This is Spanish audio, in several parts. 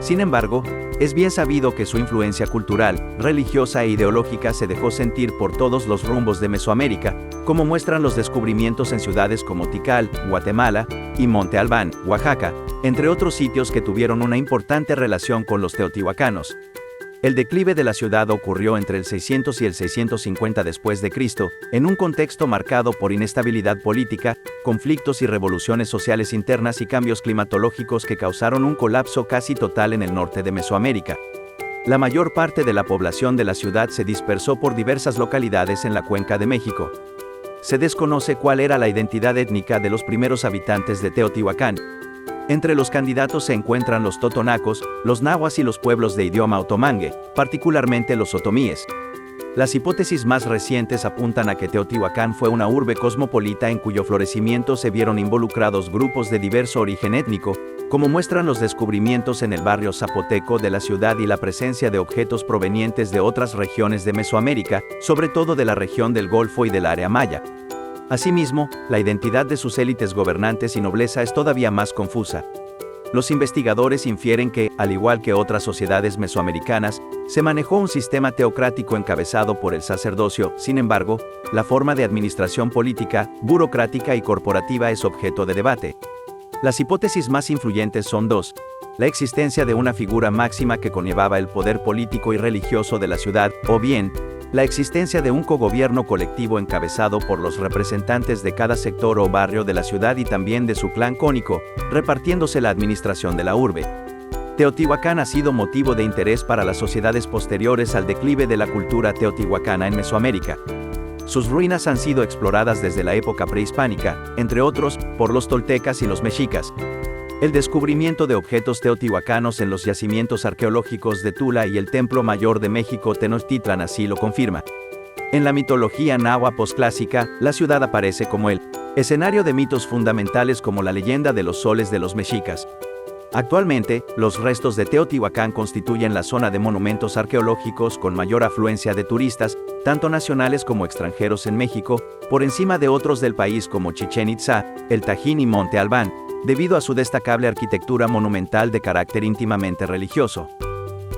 Sin embargo, es bien sabido que su influencia cultural, religiosa e ideológica se dejó sentir por todos los rumbos de Mesoamérica, como muestran los descubrimientos en ciudades como Tikal, Guatemala, y Monte Albán, Oaxaca, entre otros sitios que tuvieron una importante relación con los teotihuacanos. El declive de la ciudad ocurrió entre el 600 y el 650 después de Cristo, en un contexto marcado por inestabilidad política, conflictos y revoluciones sociales internas y cambios climatológicos que causaron un colapso casi total en el norte de Mesoamérica. La mayor parte de la población de la ciudad se dispersó por diversas localidades en la Cuenca de México. Se desconoce cuál era la identidad étnica de los primeros habitantes de Teotihuacán. Entre los candidatos se encuentran los totonacos, los nahuas y los pueblos de idioma otomangue, particularmente los otomíes. Las hipótesis más recientes apuntan a que Teotihuacán fue una urbe cosmopolita en cuyo florecimiento se vieron involucrados grupos de diverso origen étnico, como muestran los descubrimientos en el barrio zapoteco de la ciudad y la presencia de objetos provenientes de otras regiones de Mesoamérica, sobre todo de la región del Golfo y del área maya. Asimismo, la identidad de sus élites gobernantes y nobleza es todavía más confusa. Los investigadores infieren que, al igual que otras sociedades mesoamericanas, se manejó un sistema teocrático encabezado por el sacerdocio. Sin embargo, la forma de administración política, burocrática y corporativa es objeto de debate. Las hipótesis más influyentes son dos: la existencia de una figura máxima que conllevaba el poder político y religioso de la ciudad, o bien, la existencia de un cogobierno colectivo encabezado por los representantes de cada sector o barrio de la ciudad y también de su clan cónico, repartiéndose la administración de la urbe. Teotihuacán ha sido motivo de interés para las sociedades posteriores al declive de la cultura teotihuacana en Mesoamérica. Sus ruinas han sido exploradas desde la época prehispánica, entre otros, por los toltecas y los mexicas. El descubrimiento de objetos teotihuacanos en los yacimientos arqueológicos de Tula y el Templo Mayor de México Tenochtitlan así lo confirma. En la mitología náhuatl posclásica, la ciudad aparece como el escenario de mitos fundamentales como la leyenda de los soles de los mexicas. Actualmente, los restos de Teotihuacán constituyen la zona de monumentos arqueológicos con mayor afluencia de turistas, tanto nacionales como extranjeros en México, por encima de otros del país como Chichén Itzá, el Tajín y Monte Albán, debido a su destacable arquitectura monumental de carácter íntimamente religioso.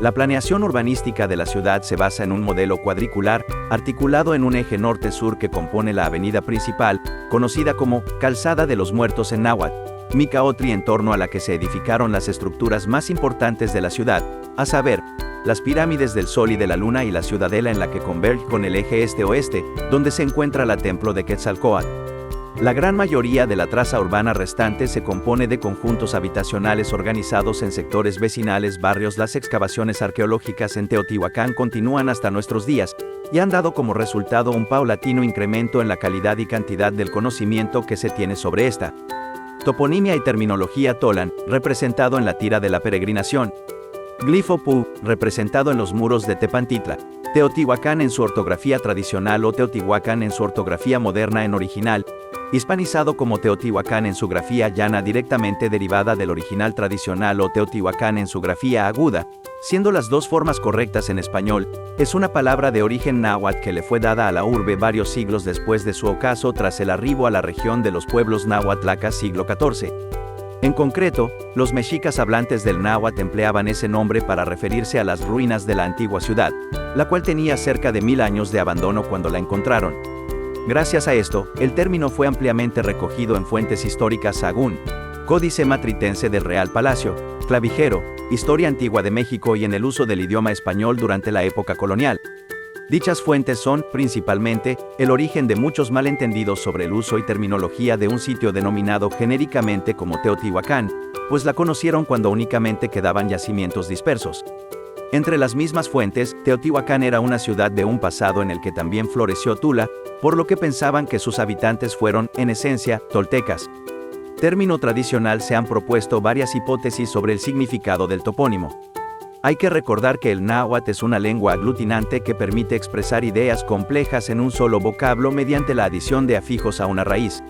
La planeación urbanística de la ciudad se basa en un modelo cuadricular, articulado en un eje norte-sur que compone la avenida principal, conocida como Calzada de los Muertos en náhuatl, Micaotli, en torno a la que se edificaron las estructuras más importantes de la ciudad, a saber, las pirámides del Sol y de la Luna y la ciudadela en la que converge con el eje este-oeste, donde se encuentra la templo de Quetzalcóatl. La gran mayoría de la traza urbana restante se compone de conjuntos habitacionales organizados en sectores vecinales, barrios. Las excavaciones arqueológicas en Teotihuacán continúan hasta nuestros días, y han dado como resultado un paulatino incremento en la calidad y cantidad del conocimiento que se tiene sobre esta toponimia y terminología tolan, representado en la tira de la peregrinación. Glifo Pu, representado en los muros de Tepantitla. Teotihuacán en su ortografía tradicional o Teotihuacán en su ortografía moderna en original, hispanizado como Teotihuacán en su grafía llana directamente derivada del original tradicional o Teotihuacán en su grafía aguda, siendo las dos formas correctas en español. Es una palabra de origen náhuatl que le fue dada a la urbe varios siglos después de su ocaso tras el arribo a la región de los pueblos náhuatlacas siglo XIV. En concreto, los mexicas hablantes del náhuatl empleaban ese nombre para referirse a las ruinas de la antigua ciudad, la cual tenía cerca de 1000 años de abandono cuando la encontraron. Gracias a esto, el término fue ampliamente recogido en fuentes históricas sagún Códice Matritense del Real Palacio, Clavijero, Historia Antigua de México y en el uso del idioma español durante la época colonial. Dichas fuentes son, principalmente, el origen de muchos malentendidos sobre el uso y terminología de un sitio denominado genéricamente como Teotihuacán, pues la conocieron cuando únicamente quedaban yacimientos dispersos. Entre las mismas fuentes, Teotihuacán era una ciudad de un pasado en el que también floreció Tula, por lo que pensaban que sus habitantes fueron, en esencia, toltecas. Término tradicional. Se han propuesto varias hipótesis sobre el significado del topónimo. Hay que recordar que el náhuatl es una lengua aglutinante que permite expresar ideas complejas en un solo vocablo mediante la adición de afijos a una raíz.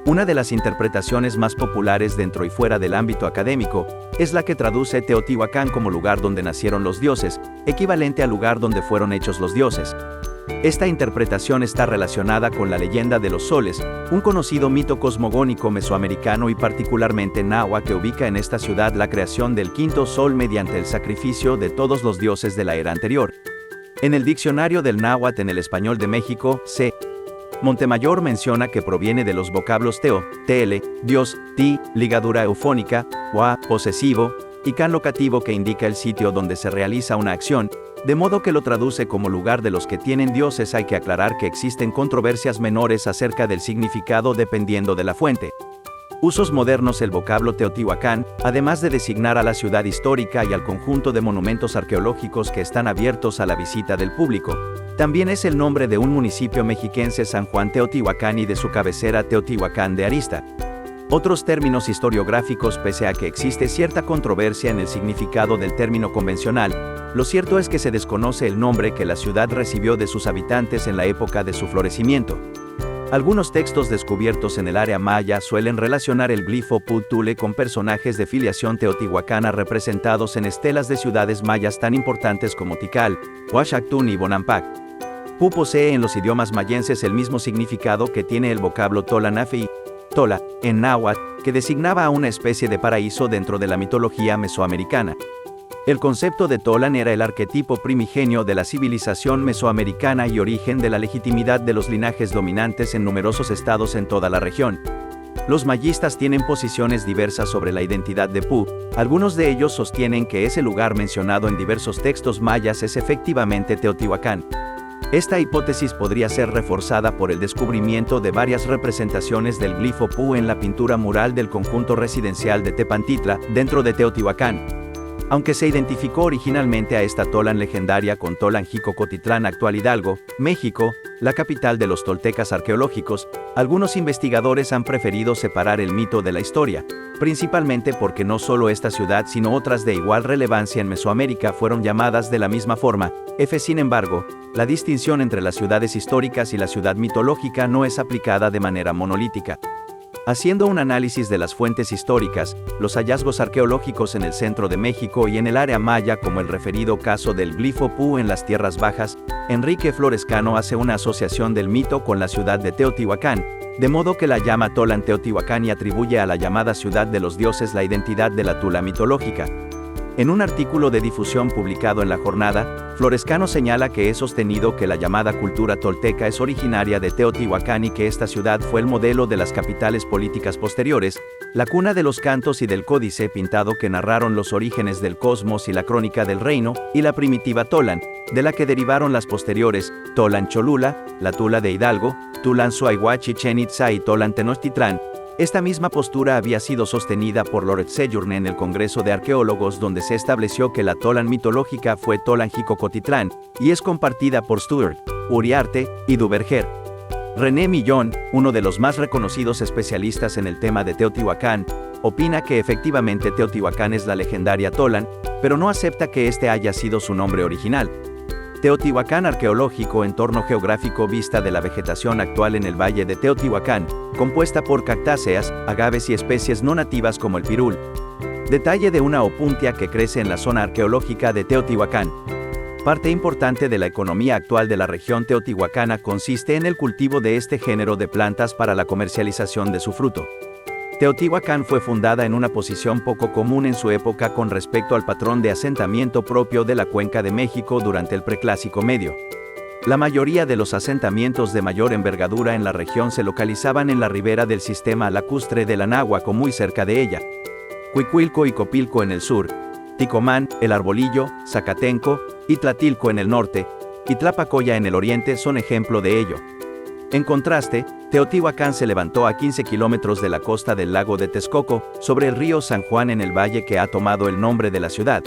Una de las interpretaciones más populares dentro y fuera del ámbito académico es la que traduce Teotihuacán como lugar donde nacieron los dioses, equivalente al lugar donde fueron hechos los dioses. Esta interpretación está relacionada con la leyenda de los soles, un conocido mito cosmogónico mesoamericano y particularmente náhuatl que ubica en esta ciudad la creación del quinto sol mediante el sacrificio de todos los dioses de la era anterior. En el diccionario del náhuatl en el español de México, C. Montemayor menciona que proviene de los vocablos teo, tl, dios, ti, ligadura eufónica, wa, posesivo, y can locativo que indica el sitio donde se realiza una acción, de modo que lo traduce como lugar de los que tienen dioses. Hay que aclarar que existen controversias menores acerca del significado dependiendo de la fuente. Usos modernos. El vocablo Teotihuacán, además de designar a la ciudad histórica y al conjunto de monumentos arqueológicos que están abiertos a la visita del público, también es el nombre de un municipio mexiquense, San Juan Teotihuacán, y de su cabecera Teotihuacán de Arista. Otros términos historiográficos. Pese a que existe cierta controversia en el significado del término convencional, lo cierto es que se desconoce el nombre que la ciudad recibió de sus habitantes en la época de su florecimiento. Algunos textos descubiertos en el área maya suelen relacionar el glifo Pu-Tule con personajes de filiación teotihuacana representados en estelas de ciudades mayas tan importantes como Tikal, Huachactún y Bonampak. Pu posee en los idiomas mayenses el mismo significado que tiene el vocablo Tolanafi, Tola, en náhuatl, que designaba a una especie de paraíso dentro de la mitología mesoamericana. El concepto de Tolan era el arquetipo primigenio de la civilización mesoamericana y origen de la legitimidad de los linajes dominantes en numerosos estados en toda la región. Los mayistas tienen posiciones diversas sobre la identidad de Pu. Algunos de ellos sostienen que ese lugar mencionado en diversos textos mayas es efectivamente Teotihuacán. Esta hipótesis podría ser reforzada por el descubrimiento de varias representaciones del glifo Pu en la pintura mural del conjunto residencial de Tepantitla, dentro de Teotihuacán. Aunque se identificó originalmente a esta Tolan legendaria con Tolan Jicocotitlán, actual Hidalgo, México, la capital de los toltecas arqueológicos, algunos investigadores han preferido separar el mito de la historia, principalmente porque no solo esta ciudad sino otras de igual relevancia en Mesoamérica fueron llamadas de la misma forma. Sin embargo, la distinción entre las ciudades históricas y la ciudad mitológica no es aplicada de manera monolítica. Haciendo un análisis de las fuentes históricas, los hallazgos arqueológicos en el centro de México y en el área maya, como el referido caso del glifo Pu en las tierras bajas, Enrique Florescano hace una asociación del mito con la ciudad de Teotihuacán, de modo que la llama Tolan Teotihuacán y atribuye a la llamada ciudad de los dioses la identidad de la tula mitológica. En un artículo de difusión publicado en La Jornada, Florescano señala que es sostenido que la llamada cultura tolteca es originaria de Teotihuacán y que esta ciudad fue el modelo de las capitales políticas posteriores, la cuna de los cantos y del códice pintado que narraron los orígenes del cosmos y la crónica del reino, y la primitiva Tolan, de la que derivaron las posteriores, Tolan Cholula, la Tula de Hidalgo, Tulan Suayhuach, Chichén Itzá y Tolan Tenochtitlán. Esta misma postura había sido sostenida por Lord Sejourne en el Congreso de Arqueólogos, donde se estableció que la Tolan mitológica fue Tolan Jicocotitlán, y es compartida por Stuart, Uriarte y Duverger. René Millón, uno de los más reconocidos especialistas en el tema de Teotihuacán, opina que efectivamente Teotihuacán es la legendaria Tolan, pero no acepta que este haya sido su nombre original. Teotihuacán arqueológico, entorno geográfico, vista de la vegetación actual en el valle de Teotihuacán, compuesta por cactáceas, agaves y especies no nativas como el pirul. Detalle de una opuntia que crece en la zona arqueológica de Teotihuacán. Parte importante de la economía actual de la región teotihuacana consiste en el cultivo de este género de plantas para la comercialización de su fruto. Teotihuacán fue fundada en una posición poco común en su época con respecto al patrón de asentamiento propio de la Cuenca de México durante el Preclásico Medio. La mayoría de los asentamientos de mayor envergadura en la región se localizaban en la ribera del sistema lacustre de la Náhuatl o muy cerca de ella. Cuicuilco y Copilco en el sur, Ticomán, El Arbolillo, Zacatenco y Tlatilco en el norte, y Tlapacoya en el oriente son ejemplo de ello. En contraste, Teotihuacán se levantó a 15 kilómetros de la costa del lago de Texcoco, sobre el río San Juan en el valle que ha tomado el nombre de la ciudad.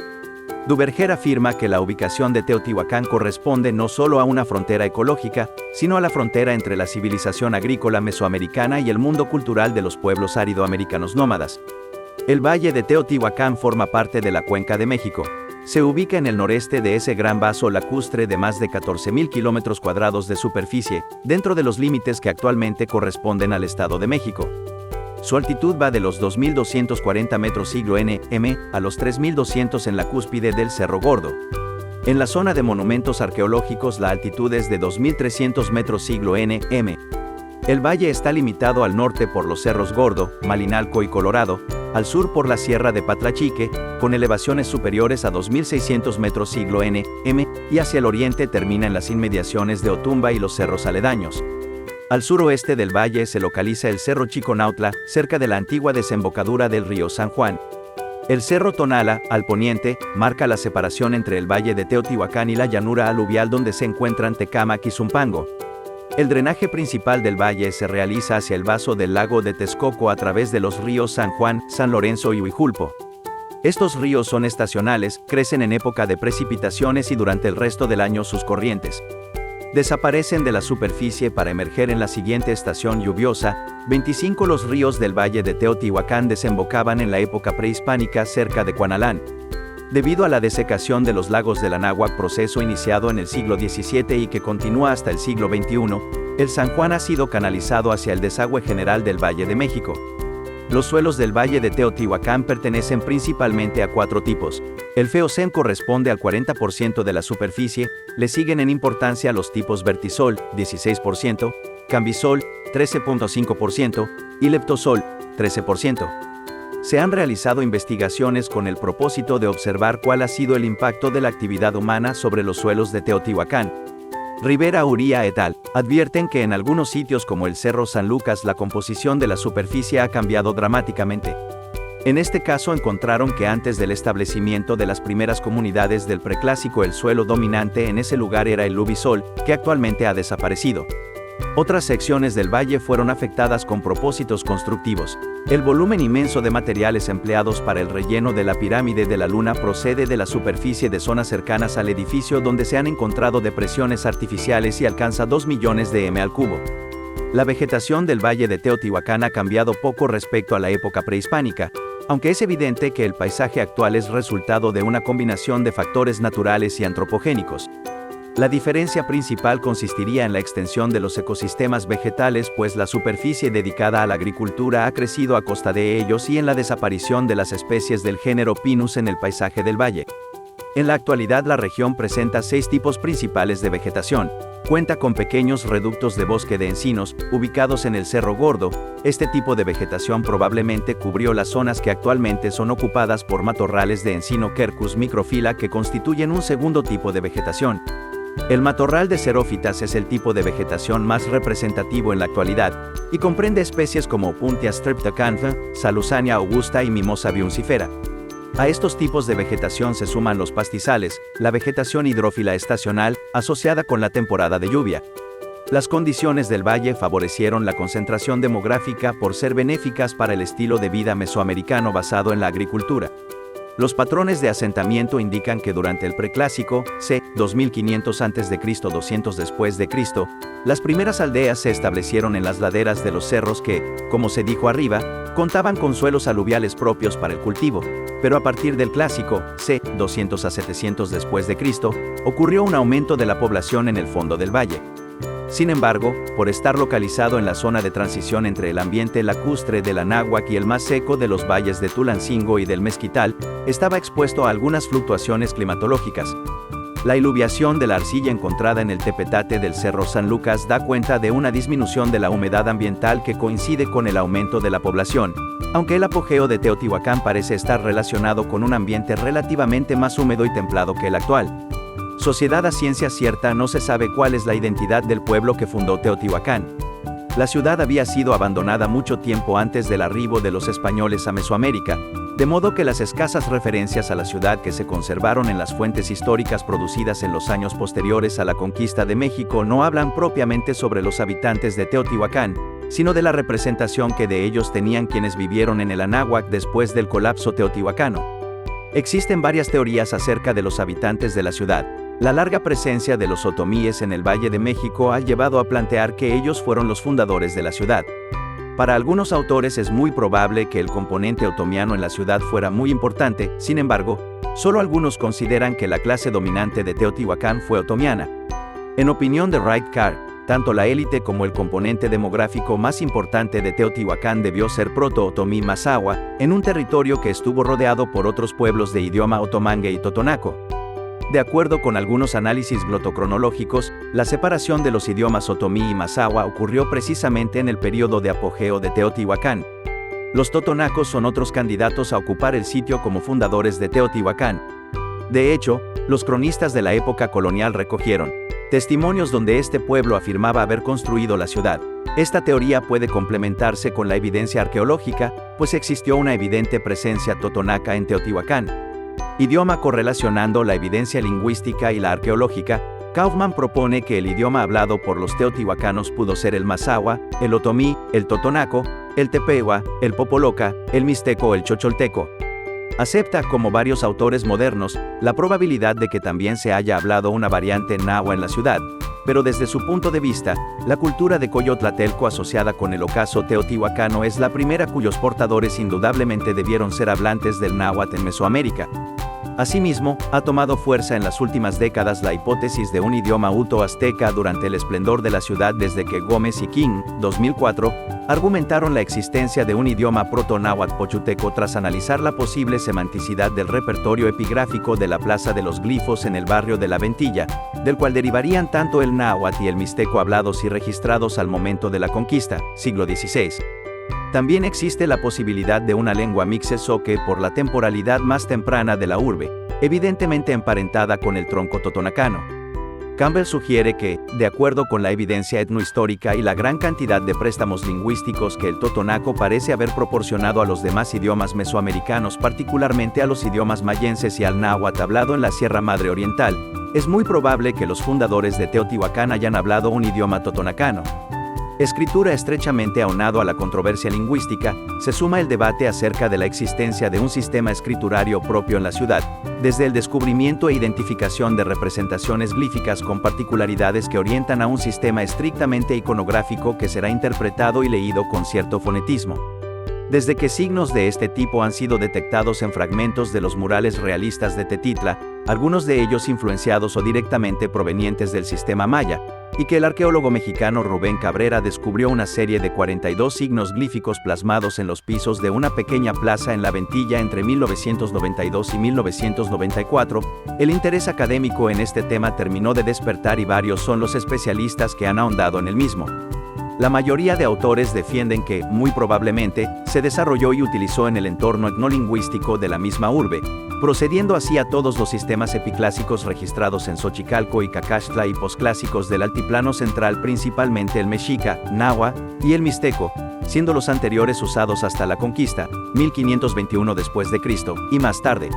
Duverger afirma que la ubicación de Teotihuacán corresponde no solo a una frontera ecológica, sino a la frontera entre la civilización agrícola mesoamericana y el mundo cultural de los pueblos árido-americanos nómadas. El valle de Teotihuacán forma parte de la Cuenca de México. Se ubica en el noreste de ese gran vaso lacustre de más de 14.000 kilómetros cuadrados de superficie, dentro de los límites que actualmente corresponden al Estado de México. Su altitud va de los 2.240 metros siglo nm a los 3.200 en la cúspide del Cerro Gordo. En la zona de monumentos arqueológicos la altitud es de 2.300 metros siglo N.M. El valle está limitado al norte por los cerros Gordo, Malinalco y Colorado, al sur por la sierra de Patlachique, con elevaciones superiores a 2.600 metros siglo N.M., y hacia el oriente termina en las inmediaciones de Otumba y los cerros aledaños. Al suroeste del valle se localiza el Cerro Chiconautla, cerca de la antigua desembocadura del río San Juan. El Cerro Tonala, al poniente, marca la separación entre el valle de Teotihuacán y la llanura aluvial donde se encuentran Tecámac y Zumpango. El drenaje principal del valle se realiza hacia el vaso del lago de Texcoco a través de los ríos San Juan, San Lorenzo y Huijulpo. Estos ríos son estacionales, crecen en época de precipitaciones y durante el resto del año sus corrientes desaparecen de la superficie para emerger en la siguiente estación lluviosa. 25 Los ríos del valle de Teotihuacán desembocaban en la época prehispánica cerca de Cuanalán. Debido a la desecación de los lagos del Anáhuac, proceso iniciado en el siglo XVII y que continúa hasta el siglo XXI, el San Juan ha sido canalizado hacia el desagüe general del Valle de México. Los suelos del Valle de Teotihuacán pertenecen principalmente a 4 tipos. El Feocén corresponde al 40% de la superficie, le siguen en importancia los tipos Vertisol, 16%, Cambisol, 13.5%, y Leptosol, 13%. Se han realizado investigaciones con el propósito de observar cuál ha sido el impacto de la actividad humana sobre los suelos de Teotihuacán. Rivera Uría et al. Advierten que en algunos sitios como el Cerro San Lucas la composición de la superficie ha cambiado dramáticamente. En este caso encontraron que antes del establecimiento de las primeras comunidades del Preclásico el suelo dominante en ese lugar era el Lubisol, que actualmente ha desaparecido. Otras secciones del valle fueron afectadas con propósitos constructivos. El volumen inmenso de materiales empleados para el relleno de la pirámide de la Luna procede de la superficie de zonas cercanas al edificio donde se han encontrado depresiones artificiales y alcanza 2 millones de m al cubo. La vegetación del valle de Teotihuacán ha cambiado poco respecto a la época prehispánica, aunque es evidente que el paisaje actual es resultado de una combinación de factores naturales y antropogénicos. La diferencia principal consistiría en la extensión de los ecosistemas vegetales, pues la superficie dedicada a la agricultura ha crecido a costa de ellos, y en la desaparición de las especies del género Pinus en el paisaje del valle. En la actualidad la región presenta 6 tipos principales de vegetación. Cuenta con pequeños reductos de bosque de encinos, ubicados en el Cerro Gordo. Este tipo de vegetación probablemente cubrió las zonas que actualmente son ocupadas por matorrales de encino Quercus microphylla, que constituyen un segundo tipo de vegetación. El matorral de xerófitas es el tipo de vegetación más representativo en la actualidad, y comprende especies como Opuntia streptacantha, Salusania augusta y Mimosa buncifera. A estos tipos de vegetación se suman los pastizales, la vegetación hidrófila estacional, asociada con la temporada de lluvia. Las condiciones del valle favorecieron la concentración demográfica por ser benéficas para el estilo de vida mesoamericano basado en la agricultura. Los patrones de asentamiento indican que durante el Preclásico, c. 2500 a.C. 200 después de Cristo, las primeras aldeas se establecieron en las laderas de los cerros que, como se dijo arriba, contaban con suelos aluviales propios para el cultivo, pero a partir del Clásico, c. 200 a 700 después de Cristo, ocurrió un aumento de la población en el fondo del valle. Sin embargo, por estar localizado en la zona de transición entre el ambiente lacustre del Anáhuac y el más seco de los valles de Tulancingo y del Mezquital, estaba expuesto a algunas fluctuaciones climatológicas. La iluviación de la arcilla encontrada en el tepetate del Cerro San Lucas da cuenta de una disminución de la humedad ambiental que coincide con el aumento de la población, aunque el apogeo de Teotihuacán parece estar relacionado con un ambiente relativamente más húmedo y templado que el actual. Sociedad a ciencia cierta no se sabe cuál es la identidad del pueblo que fundó Teotihuacán. La ciudad había sido abandonada mucho tiempo antes del arribo de los españoles a Mesoamérica, de modo que las escasas referencias a la ciudad que se conservaron en las fuentes históricas producidas en los años posteriores a la conquista de México no hablan propiamente sobre los habitantes de Teotihuacán, sino de la representación que de ellos tenían quienes vivieron en el Anáhuac después del colapso teotihuacano. Existen varias teorías acerca de los habitantes de la ciudad. La larga presencia de los otomíes en el Valle de México ha llevado a plantear que ellos fueron los fundadores de la ciudad. Para algunos autores es muy probable que el componente otomiano en la ciudad fuera muy importante, sin embargo, solo algunos consideran que la clase dominante de Teotihuacán fue otomiana. En opinión de Wright Carr, tanto la élite como el componente demográfico más importante de Teotihuacán debió ser proto-otomí Mazahua, en un territorio que estuvo rodeado por otros pueblos de idioma otomangue y totonaco. De acuerdo con algunos análisis glotocronológicos, la separación de los idiomas otomí y mazahua ocurrió precisamente en el periodo de apogeo de Teotihuacán. Los totonacos son otros candidatos a ocupar el sitio como fundadores de Teotihuacán. De hecho, los cronistas de la época colonial recogieron testimonios donde este pueblo afirmaba haber construido la ciudad. Esta teoría puede complementarse con la evidencia arqueológica, pues existió una evidente presencia totonaca en Teotihuacán. Idioma correlacionando la evidencia lingüística y la arqueológica, Kaufman propone que el idioma hablado por los teotihuacanos pudo ser el mazahua, el otomí, el totonaco, el tepehua, el popoloca, el mixteco o el chocholteco. Acepta, como varios autores modernos, la probabilidad de que también se haya hablado una variante náhua en la ciudad, pero desde su punto de vista, la cultura de Coyotlatelco asociada con el ocaso teotihuacano es la primera cuyos portadores indudablemente debieron ser hablantes del náhuatl en Mesoamérica. Asimismo, ha tomado fuerza en las últimas décadas la hipótesis de un idioma uto-azteca durante el esplendor de la ciudad desde que Gómez y King, 2004, argumentaron la existencia de un idioma proto-náhuatl pochuteco tras analizar la posible semanticidad del repertorio epigráfico de la Plaza de los Glifos en el barrio de La Ventilla, del cual derivarían tanto el náhuatl y el mixteco hablados y registrados al momento de la conquista, siglo XVI. También existe la posibilidad de una lengua mixtezoque por la temporalidad más temprana de la urbe, evidentemente emparentada con el tronco totonacano. Campbell sugiere que, de acuerdo con la evidencia etnohistórica y la gran cantidad de préstamos lingüísticos que el totonaco parece haber proporcionado a los demás idiomas mesoamericanos, particularmente a los idiomas mayenses y al náhuatl hablado en la Sierra Madre Oriental, es muy probable que los fundadores de Teotihuacán hayan hablado un idioma totonacano. Escritura estrechamente aunado a la controversia lingüística, se suma el debate acerca de la existencia de un sistema escriturario propio en la ciudad, desde el descubrimiento e identificación de representaciones glíficas con particularidades que orientan a un sistema estrictamente iconográfico que será interpretado y leído con cierto fonetismo. Desde que signos de este tipo han sido detectados en fragmentos de los murales realistas de Tetitla, algunos de ellos influenciados o directamente provenientes del sistema maya, y que el arqueólogo mexicano Rubén Cabrera descubrió una serie de 42 signos glíficos plasmados en los pisos de una pequeña plaza en La Ventilla entre 1992 y 1994, el interés académico en este tema terminó de despertar y varios son los especialistas que han ahondado en el mismo. La mayoría de autores defienden que, muy probablemente, se desarrolló y utilizó en el entorno etnolingüístico de la misma urbe, procediendo así a todos los sistemas epiclásicos registrados en Xochicalco y Cacaxtla y posclásicos del altiplano central, principalmente el mexica, náhuatl y el mixteco, siendo los anteriores usados hasta la conquista, 1521 después de Cristo, y más tarde.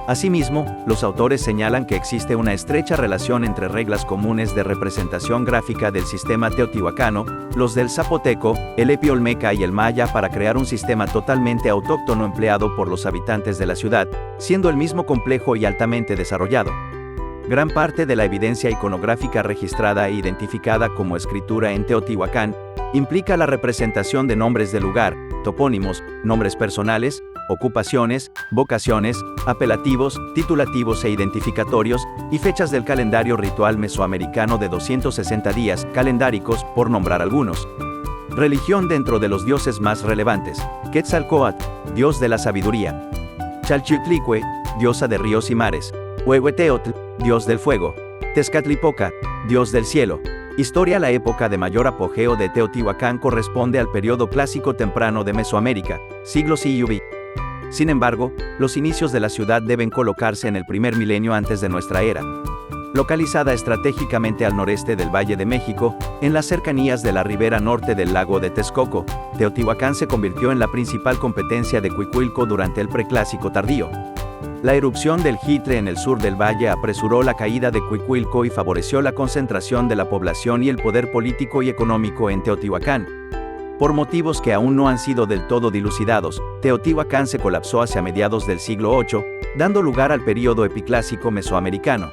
Asimismo, los autores señalan que existe una estrecha relación entre reglas comunes de representación gráfica del sistema teotihuacano, los del zapoteco, el epi-olmeca y el maya para crear un sistema totalmente autóctono empleado por los habitantes de la ciudad, siendo el mismo complejo y altamente desarrollado. Gran parte de la evidencia iconográfica registrada e identificada como escritura en Teotihuacán implica la representación de nombres de lugar, topónimos, nombres personales, ocupaciones, vocaciones, apelativos, titulativos e identificatorios, y fechas del calendario ritual mesoamericano de 260 días, calendáricos, por nombrar algunos. Religión dentro de los dioses más relevantes: Quetzalcóatl, dios de la sabiduría; Chalchitlicue, diosa de ríos y mares; Huehueteotl, dios del fuego; Tezcatlipoca, dios del cielo. Historia. La época de mayor apogeo de Teotihuacán corresponde al periodo clásico temprano de Mesoamérica, siglos IUV. Sin embargo, los inicios de la ciudad deben colocarse en el primer milenio antes de nuestra era. Localizada estratégicamente al noreste del Valle de México, en las cercanías de la ribera norte del lago de Texcoco, Teotihuacán se convirtió en la principal competencia de Cuicuilco durante el preclásico tardío. La erupción del Jitre en el sur del valle apresuró la caída de Cuicuilco y favoreció la concentración de la población y el poder político y económico en Teotihuacán. Por motivos que aún no han sido del todo dilucidados, Teotihuacán se colapsó hacia mediados del siglo VIII, dando lugar al período epiclásico mesoamericano.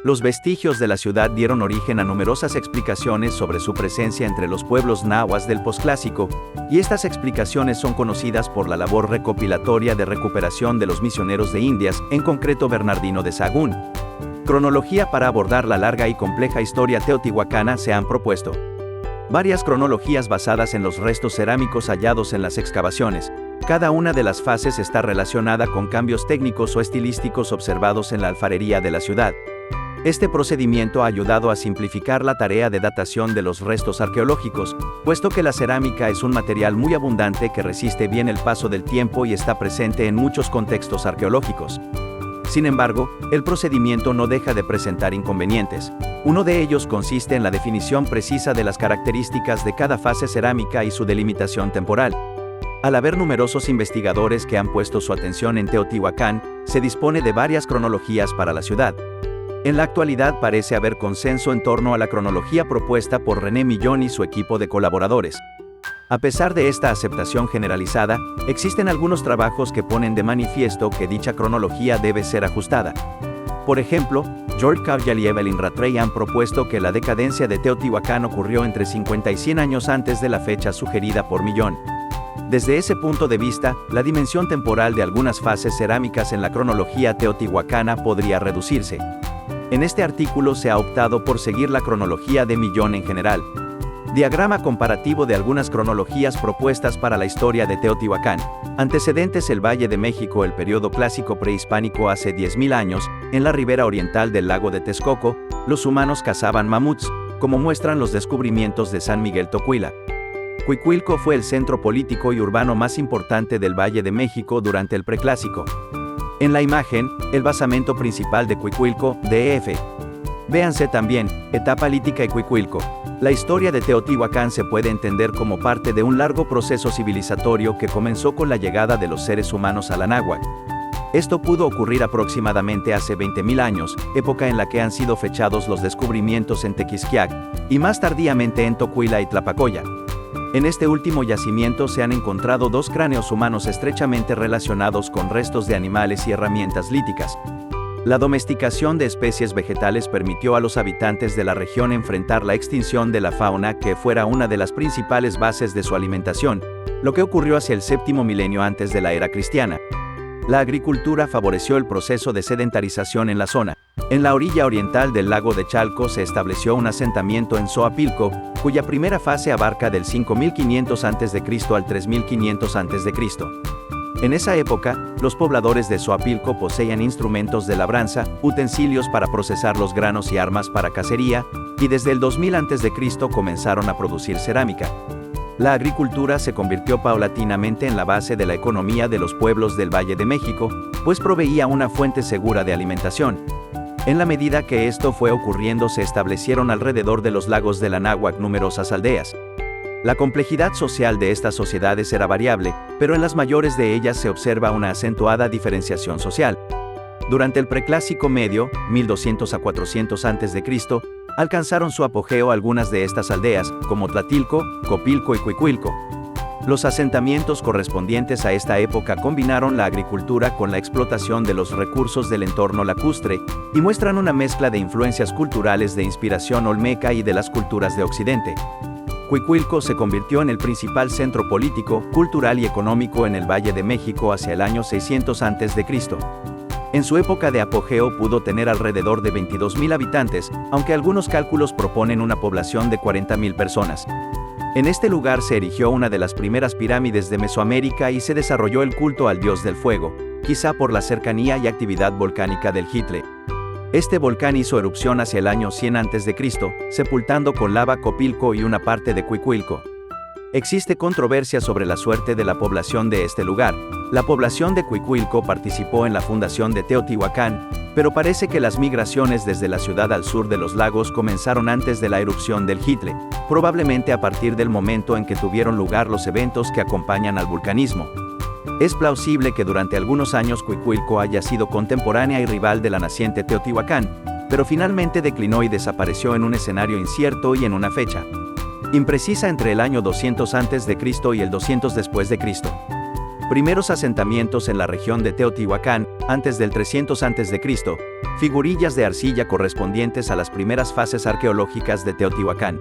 Los vestigios de la ciudad dieron origen a numerosas explicaciones sobre su presencia entre los pueblos nahuas del posclásico, y estas explicaciones son conocidas por la labor recopilatoria de recuperación de los misioneros de Indias, en concreto Bernardino de Sahagún. Cronología. Para abordar la larga y compleja historia teotihuacana se han propuesto varias cronologías basadas en los restos cerámicos hallados en las excavaciones, Cada una de las fases está relacionada con cambios técnicos o estilísticos observados en la alfarería de la ciudad. Este procedimiento ha ayudado a simplificar la tarea de datación de los restos arqueológicos, puesto que la cerámica es un material muy abundante que resiste bien el paso del tiempo y está presente en muchos contextos arqueológicos. Sin embargo, el procedimiento no deja de presentar inconvenientes. Uno de ellos consiste en la definición precisa de las características de cada fase cerámica y su delimitación temporal. Al haber numerosos investigadores que han puesto su atención en Teotihuacán, se dispone de varias cronologías para la ciudad. En la actualidad parece haber consenso en torno a la cronología propuesta por René Millón y su equipo de colaboradores. A pesar de esta aceptación generalizada, existen algunos trabajos que ponen de manifiesto que dicha cronología debe ser ajustada. Por ejemplo, George Cavall y Evelyn Rattray han propuesto que la decadencia de Teotihuacán ocurrió entre 50 y 100 años antes de la fecha sugerida por Millón. Desde ese punto de vista, la dimensión temporal de algunas fases cerámicas en la cronología teotihuacana podría reducirse. En este artículo se ha optado por seguir la cronología de Millón en general. Diagrama comparativo de algunas cronologías propuestas para la historia de Teotihuacán. Antecedentes: el Valle de México. El periodo clásico prehispánico hace 10.000 años, en la ribera oriental del lago de Texcoco, los humanos cazaban mamuts, como muestran los descubrimientos de San Miguel Tocuila. Cuicuilco fue el centro político y urbano más importante del Valle de México durante el Preclásico. En la imagen, el basamento principal de Cuicuilco, DF. Véanse también, etapa lítica y Cuicuilco. La historia de Teotihuacán se puede entender como parte de un largo proceso civilizatorio que comenzó con la llegada de los seres humanos a la náhuatl. Esto pudo ocurrir aproximadamente hace 20.000 años, época en la que han sido fechados los descubrimientos en Tequisquiac, y más tardíamente en Tocuila y Tlapacoya. En este último yacimiento se han encontrado dos cráneos humanos estrechamente relacionados con restos de animales y herramientas líticas. La domesticación de especies vegetales permitió a los habitantes de la región enfrentar la extinción de la fauna, que fuera una de las principales bases de su alimentación, lo que ocurrió hacia el séptimo milenio antes de la era cristiana. La agricultura favoreció el proceso de sedentarización en la zona. En la orilla oriental del lago de Chalco se estableció un asentamiento en Zoapilco, cuya primera fase abarca del 5500 a.C. al 3500 a.C. En esa época, los pobladores de Zoapilco poseían instrumentos de labranza, utensilios para procesar los granos y armas para cacería, y desde el 2000 a.C. comenzaron a producir cerámica. La agricultura se convirtió paulatinamente en la base de la economía de los pueblos del Valle de México, pues proveía una fuente segura de alimentación. En la medida que esto fue ocurriendo, se establecieron alrededor de los lagos de la náhuatl numerosas aldeas. La complejidad social de estas sociedades era variable, pero en las mayores de ellas se observa una acentuada diferenciación social. Durante el Preclásico Medio, 1200 a 400 a.C., alcanzaron su apogeo algunas de estas aldeas, como Tlatilco, Copilco y Cuicuilco. Los asentamientos correspondientes a esta época combinaron la agricultura con la explotación de los recursos del entorno lacustre, y muestran una mezcla de influencias culturales de inspiración olmeca y de las culturas de Occidente. Cuicuilco se convirtió en el principal centro político, cultural y económico en el Valle de México hacia el año 600 a.C. En su época de apogeo pudo tener alrededor de 22.000 habitantes, aunque algunos cálculos proponen una población de 40.000 personas. En este lugar se erigió una de las primeras pirámides de Mesoamérica y se desarrolló el culto al dios del fuego, quizá por la cercanía y actividad volcánica del Jitle. Este volcán hizo erupción hacia el año 100 a.C., sepultando con lava Copilco y una parte de Cuicuilco. Existe controversia sobre la suerte de la población de este lugar. La población de Cuicuilco participó en la fundación de Teotihuacán, pero parece que las migraciones desde la ciudad al sur de los lagos comenzaron antes de la erupción del Jitle, probablemente a partir del momento en que tuvieron lugar los eventos que acompañan al vulcanismo. Es plausible que durante algunos años Cuicuilco haya sido contemporánea y rival de la naciente Teotihuacán, pero finalmente declinó y desapareció en un escenario incierto y en una fecha imprecisa entre el año 200 a.C. y el 200 después de Cristo. Primeros asentamientos en la región de Teotihuacán, antes del 300 a.C., figurillas de arcilla correspondientes a las primeras fases arqueológicas de Teotihuacán.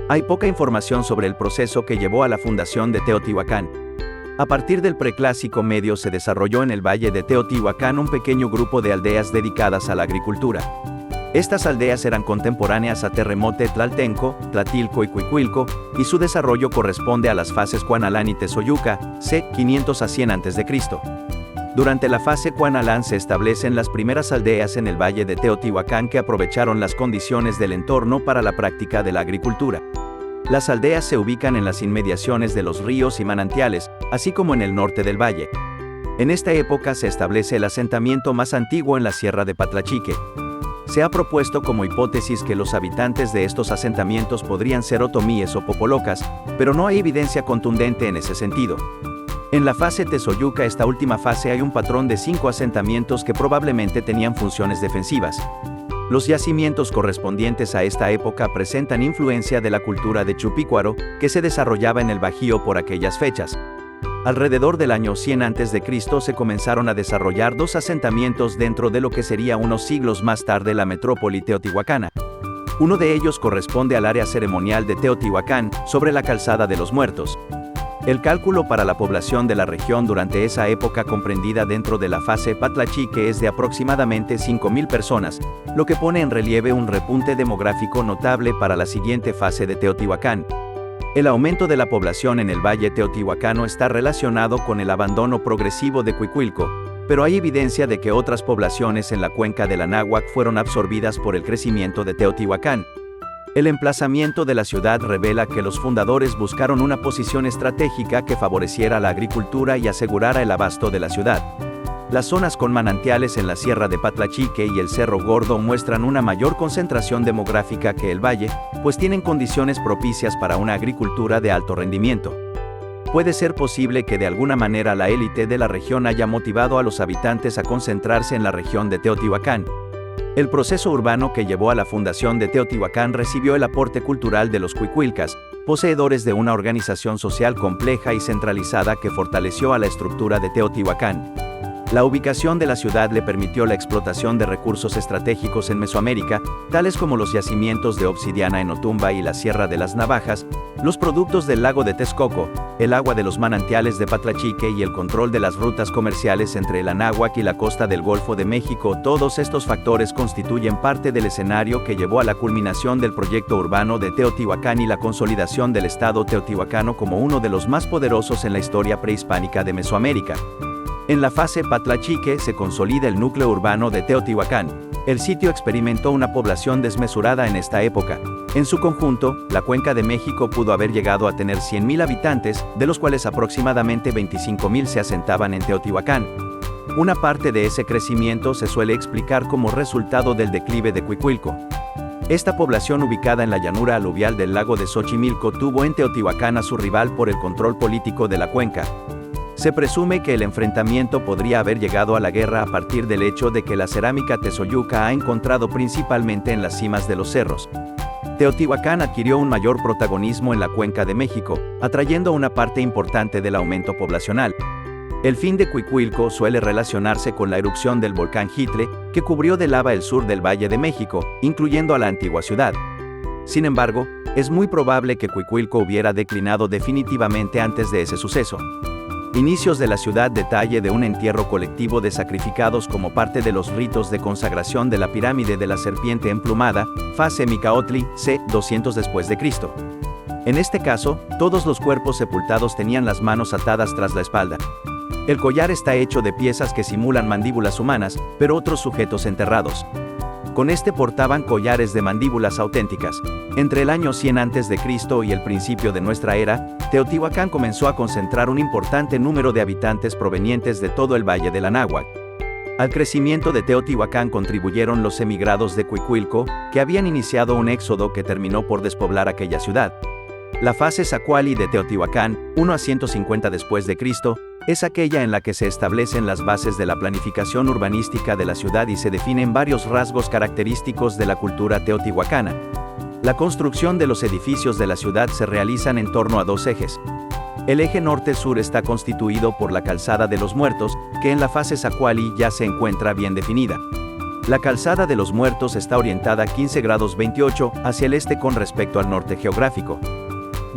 Hay poca información sobre el proceso que llevó a la fundación de Teotihuacán. A partir del Preclásico Medio se desarrolló en el Valle de Teotihuacán un pequeño grupo de aldeas dedicadas a la agricultura. Estas aldeas eran contemporáneas a Terremote, Tlaltenco, Tlatilco y Cuicuilco, y su desarrollo corresponde a las fases Cuanalán y Tezoyuca, c. 500 a 100 a.C. Durante la fase Cuanalán se establecen las primeras aldeas en el valle de Teotihuacán que aprovecharon las condiciones del entorno para la práctica de la agricultura. Las aldeas se ubican en las inmediaciones de los ríos y manantiales, así como en el norte del valle. En esta época se establece el asentamiento más antiguo en la Sierra de Patlachique. Se ha propuesto como hipótesis que los habitantes de estos asentamientos podrían ser otomíes o popolocas, pero no hay evidencia contundente en ese sentido. En la fase Tezoyuca, esta última fase, hay un patrón de 5 asentamientos que probablemente tenían funciones defensivas. Los yacimientos correspondientes a esta época presentan influencia de la cultura de Chupícuaro, que se desarrollaba en el Bajío por aquellas fechas. Alrededor del año 100 a.C. se comenzaron a desarrollar 2 asentamientos dentro de lo que sería unos siglos más tarde la metrópoli teotihuacana. Uno de ellos corresponde al área ceremonial de Teotihuacán, sobre la Calzada de los Muertos. El cálculo para la población de la región durante esa época comprendida dentro de la fase Patlachique es de aproximadamente 5.000 personas, lo que pone en relieve un repunte demográfico notable para la siguiente fase de Teotihuacán. El aumento de la población en el valle teotihuacano está relacionado con el abandono progresivo de Cuicuilco, pero hay evidencia de que otras poblaciones en la cuenca del Anáhuac fueron absorbidas por el crecimiento de Teotihuacán. El emplazamiento de la ciudad revela que los fundadores buscaron una posición estratégica que favoreciera la agricultura y asegurara el abasto de la ciudad. Las zonas con manantiales en la Sierra de Patlachique y el Cerro Gordo muestran una mayor concentración demográfica que el valle, pues tienen condiciones propicias para una agricultura de alto rendimiento. Puede ser posible que de alguna manera la élite de la región haya motivado a los habitantes a concentrarse en la región de Teotihuacán. El proceso urbano que llevó a la fundación de Teotihuacán recibió el aporte cultural de los cuicuilcas, poseedores de una organización social compleja y centralizada que fortaleció a la estructura de Teotihuacán. La ubicación de la ciudad le permitió la explotación de recursos estratégicos en Mesoamérica, tales como los yacimientos de obsidiana en Otumba y la Sierra de las Navajas, los productos del lago de Texcoco, el agua de los manantiales de Patlachique y el control de las rutas comerciales entre el Anáhuac y la costa del Golfo de México. Todos estos factores constituyen parte del escenario que llevó a la culminación del proyecto urbano de Teotihuacán y la consolidación del Estado teotihuacano como uno de los más poderosos en la historia prehispánica de Mesoamérica. En la fase Patlachique se consolida el núcleo urbano de Teotihuacán. El sitio experimentó una población desmesurada en esta época. En su conjunto, la Cuenca de México pudo haber llegado a tener 100.000 habitantes, de los cuales aproximadamente 25.000 se asentaban en Teotihuacán. Una parte de ese crecimiento se suele explicar como resultado del declive de Cuicuilco. Esta población, ubicada en la llanura aluvial del lago de Xochimilco, tuvo en Teotihuacán a su rival por el control político de la cuenca. Se presume que el enfrentamiento podría haber llegado a la guerra a partir del hecho de que la cerámica tezoyuca ha encontrado principalmente en las cimas de los cerros. Teotihuacán adquirió un mayor protagonismo en la Cuenca de México, atrayendo una parte importante del aumento poblacional. El fin de Cuicuilco suele relacionarse con la erupción del volcán Jitle, que cubrió de lava el sur del Valle de México, incluyendo a la antigua ciudad. Sin embargo, es muy probable que Cuicuilco hubiera declinado definitivamente antes de ese suceso. Inicios de la ciudad, detalle de un entierro colectivo de sacrificados como parte de los ritos de consagración de la pirámide de la serpiente emplumada, fase Micaotli, c. 200 después de Cristo. En este caso, todos los cuerpos sepultados tenían las manos atadas tras la espalda. El collar está hecho de piezas que simulan mandíbulas humanas, pero otros sujetos enterrados. Con este portaban collares de mandíbulas auténticas. Entre el año 100 a.C. y el principio de nuestra era, Teotihuacán comenzó a concentrar un importante número de habitantes provenientes de todo el valle del Anáhuac. Al crecimiento de Teotihuacán contribuyeron los emigrados de Cuicuilco, que habían iniciado un éxodo que terminó por despoblar aquella ciudad. La fase Zacuali de Teotihuacán, 1 a 150 después de Cristo, es aquella en la que se establecen las bases de la planificación urbanística de la ciudad y se definen varios rasgos característicos de la cultura teotihuacana. La construcción de los edificios de la ciudad se realizan en torno a 2 ejes. El eje norte-sur está constituido por la Calzada de los Muertos, que en la fase Zacuali ya se encuentra bien definida. La Calzada de los Muertos está orientada 15 grados 28 hacia el este con respecto al norte geográfico.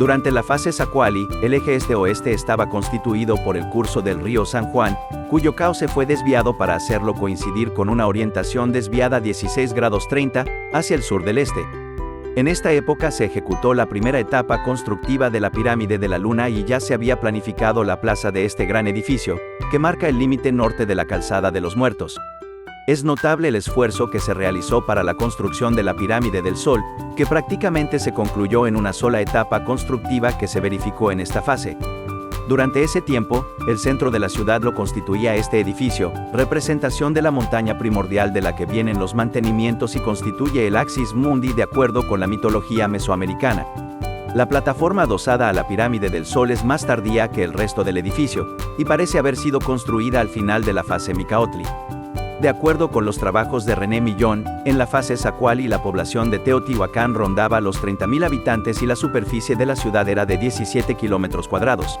Durante la fase Zacuali, el eje este-oeste estaba constituido por el curso del río San Juan, cuyo cauce fue desviado para hacerlo coincidir con una orientación desviada 16 grados 30 hacia el sur del este. En esta época se ejecutó la primera etapa constructiva de la pirámide de la Luna y ya se había planificado la plaza de este gran edificio, que marca el límite norte de la Calzada de los Muertos. Es notable el esfuerzo que se realizó para la construcción de la Pirámide del Sol, que prácticamente se concluyó en una sola etapa constructiva que se verificó en esta fase. Durante ese tiempo, el centro de la ciudad lo constituía este edificio, representación de la montaña primordial de la que vienen los mantenimientos y constituye el Axis Mundi de acuerdo con la mitología mesoamericana. La plataforma adosada a la Pirámide del Sol es más tardía que el resto del edificio, y parece haber sido construida al final de la fase Micaotli. De acuerdo con los trabajos de René Millón, en la fase Zacuali la población de Teotihuacán rondaba los 30.000 habitantes y la superficie de la ciudad era de 17 kilómetros cuadrados.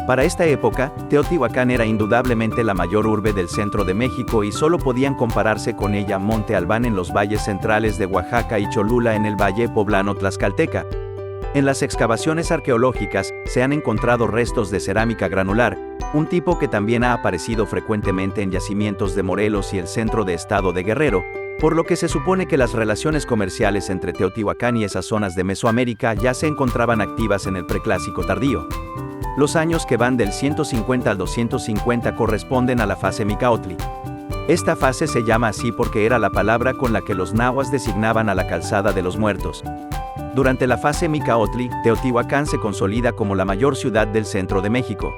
Para esta época, Teotihuacán era indudablemente la mayor urbe del centro de México y solo podían compararse con ella Monte Albán en los valles centrales de Oaxaca y Cholula en el valle poblano tlaxcalteca. En las excavaciones arqueológicas, se han encontrado restos de cerámica granular, un tipo que también ha aparecido frecuentemente en yacimientos de Morelos y el centro de estado de Guerrero, por lo que se supone que las relaciones comerciales entre Teotihuacán y esas zonas de Mesoamérica ya se encontraban activas en el preclásico tardío. Los años que van del 150 al 250 corresponden a la fase Micaotli. Esta fase se llama así porque era la palabra con la que los nahuas designaban a la Calzada de los Muertos. Durante la fase Micaotli, Teotihuacán se consolida como la mayor ciudad del centro de México.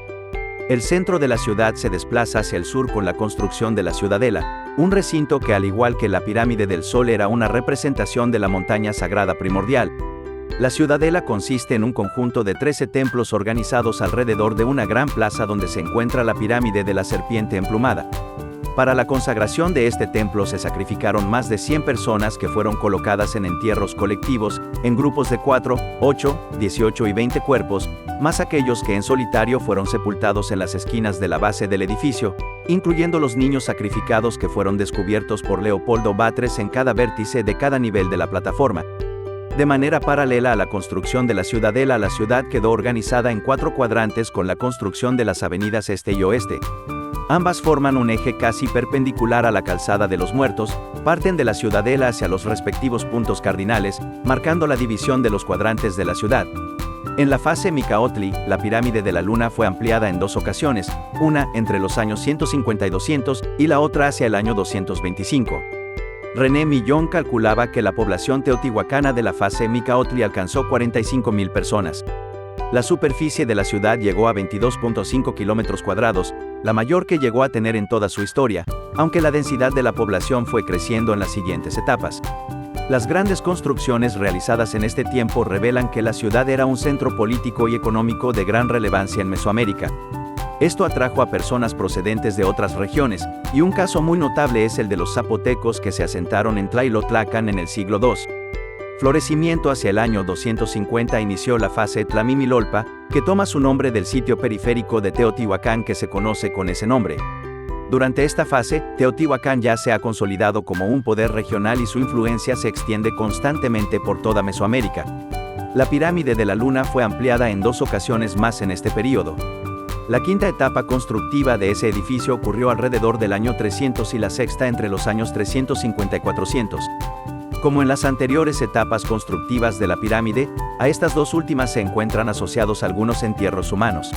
El centro de la ciudad se desplaza hacia el sur con la construcción de la Ciudadela, un recinto que al igual que la Pirámide del Sol era una representación de la montaña sagrada primordial. La Ciudadela consiste en un conjunto de 13 templos organizados alrededor de una gran plaza donde se encuentra la pirámide de la serpiente emplumada. Para la consagración de este templo se sacrificaron más de 100 personas que fueron colocadas en entierros colectivos, en grupos de 4, 8, 18 y 20 cuerpos, más aquellos que en solitario fueron sepultados en las esquinas de la base del edificio, incluyendo los niños sacrificados que fueron descubiertos por Leopoldo Batres en cada vértice de cada nivel de la plataforma. De manera paralela a la construcción de la Ciudadela, la ciudad quedó organizada en 4 cuadrantes con la construcción de las avenidas este y oeste. Ambas forman un eje casi perpendicular a la Calzada de los Muertos, parten de la Ciudadela hacia los respectivos puntos cardinales, marcando la división de los cuadrantes de la ciudad. En la fase Micaotli, la Pirámide de la Luna fue ampliada en 2 ocasiones, una entre los años 150 y 200 y la otra hacia el año 225. René Millón calculaba que la población teotihuacana de la fase Micaotli alcanzó 45.000 personas. La superficie de la ciudad llegó a 22.5 kilómetros cuadrados, la mayor que llegó a tener en toda su historia, aunque la densidad de la población fue creciendo en las siguientes etapas. Las grandes construcciones realizadas en este tiempo revelan que la ciudad era un centro político y económico de gran relevancia en Mesoamérica. Esto atrajo a personas procedentes de otras regiones, y un caso muy notable es el de los zapotecos que se asentaron en Tlailotlacan en el siglo II. Florecimiento hacia el año 250 inició la fase Tlamimilolpa, que toma su nombre del sitio periférico de Teotihuacán que se conoce con ese nombre. Durante esta fase, Teotihuacán ya se ha consolidado como un poder regional y su influencia se extiende constantemente por toda Mesoamérica. La Pirámide de la Luna fue ampliada en 2 ocasiones más en este período. La quinta etapa constructiva de ese edificio ocurrió alrededor del año 300 y la sexta entre los años 350 y 400. Como en las anteriores etapas constructivas de la pirámide, a estas 2 últimas se encuentran asociados algunos entierros humanos.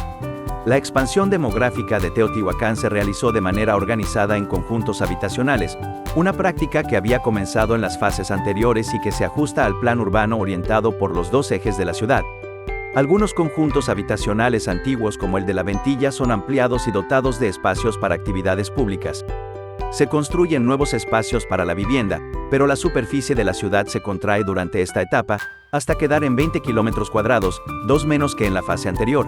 La expansión demográfica de Teotihuacán se realizó de manera organizada en conjuntos habitacionales, una práctica que había comenzado en las fases anteriores y que se ajusta al plan urbano orientado por los 2 ejes de la ciudad. Algunos conjuntos habitacionales antiguos como el de la Ventilla son ampliados y dotados de espacios para actividades públicas. Se construyen nuevos espacios para la vivienda, pero la superficie de la ciudad se contrae durante esta etapa, hasta quedar en 20 kilómetros cuadrados, 2 menos que en la fase anterior.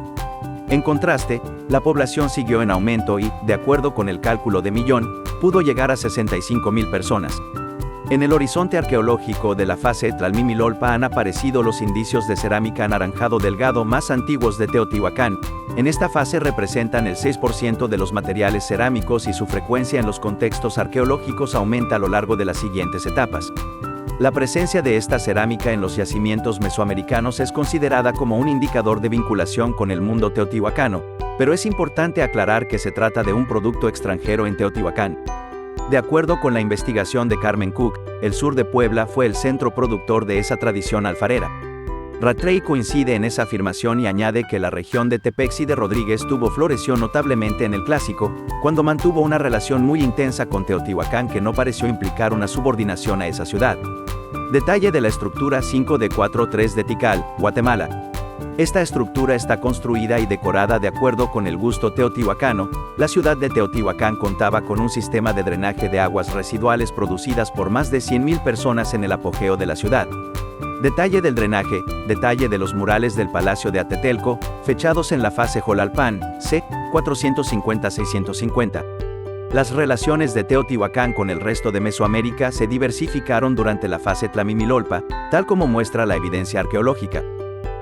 En contraste, la población siguió en aumento y, de acuerdo con el cálculo de Millón, pudo llegar a 65.000 personas. En el horizonte arqueológico de la fase Tlalmimilolpa han aparecido los indicios de cerámica anaranjado delgado más antiguos de Teotihuacán. En esta fase representan el 6% de los materiales cerámicos y su frecuencia en los contextos arqueológicos aumenta a lo largo de las siguientes etapas. La presencia de esta cerámica en los yacimientos mesoamericanos es considerada como un indicador de vinculación con el mundo teotihuacano, pero es importante aclarar que se trata de un producto extranjero en Teotihuacán. De acuerdo con la investigación de Carmen Cook, el sur de Puebla fue el centro productor de esa tradición alfarera. Rattray coincide en esa afirmación y añade que la región de Tepexi de Rodríguez floreció notablemente en el Clásico, cuando mantuvo una relación muy intensa con Teotihuacán que no pareció implicar una subordinación a esa ciudad. Detalle de la estructura 5D43 de Tikal, Guatemala. Esta estructura está construida y decorada de acuerdo con el gusto teotihuacano. La ciudad de Teotihuacán contaba con un sistema de drenaje de aguas residuales producidas por más de 100,000 personas en el apogeo de la ciudad. Detalle del drenaje, detalle de los murales del Palacio de Atetelco, fechados en la fase Jolalpan, c. 450-650. Las relaciones de Teotihuacán con el resto de Mesoamérica se diversificaron durante la fase Tlamimilolpa, tal como muestra la evidencia arqueológica.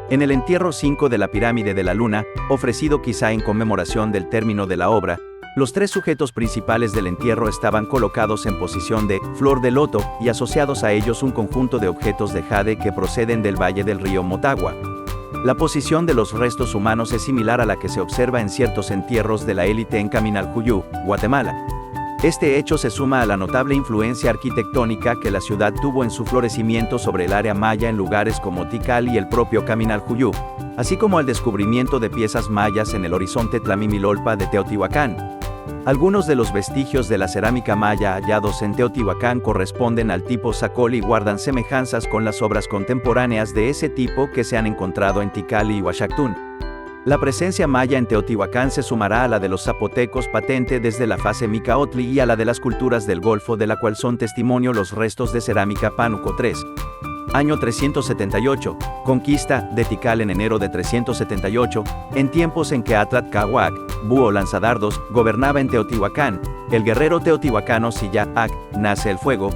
En el entierro 5 de la pirámide de la Luna, ofrecido quizá en conmemoración del término de la obra, los tres sujetos principales del entierro estaban colocados en posición de flor de loto y asociados a ellos un conjunto de objetos de jade que proceden del valle del río Motagua. La posición de los restos humanos es similar a la que se observa en ciertos entierros de la élite en Caminalcuyú, Guatemala. Este hecho se suma a la notable influencia arquitectónica que la ciudad tuvo en su florecimiento sobre el área maya en lugares como Tikal y el propio Caminalcuyú, así como al descubrimiento de piezas mayas en el horizonte Tlamimilolpa de Teotihuacán. Algunos de los vestigios de la cerámica maya hallados en Teotihuacán corresponden al tipo Sacol y guardan semejanzas con las obras contemporáneas de ese tipo que se han encontrado en Tikal y Huachactún. La presencia maya en Teotihuacán se sumará a la de los zapotecos patente desde la fase Micaotli y a la de las culturas del Golfo, de la cual son testimonio los restos de cerámica Pánuco III. Año 378, conquista de Tikal en enero de 378, en tiempos en que Atlatcahuac, búho lanzadardos, gobernaba en Teotihuacán. El guerrero teotihuacano Sillac nace el fuego,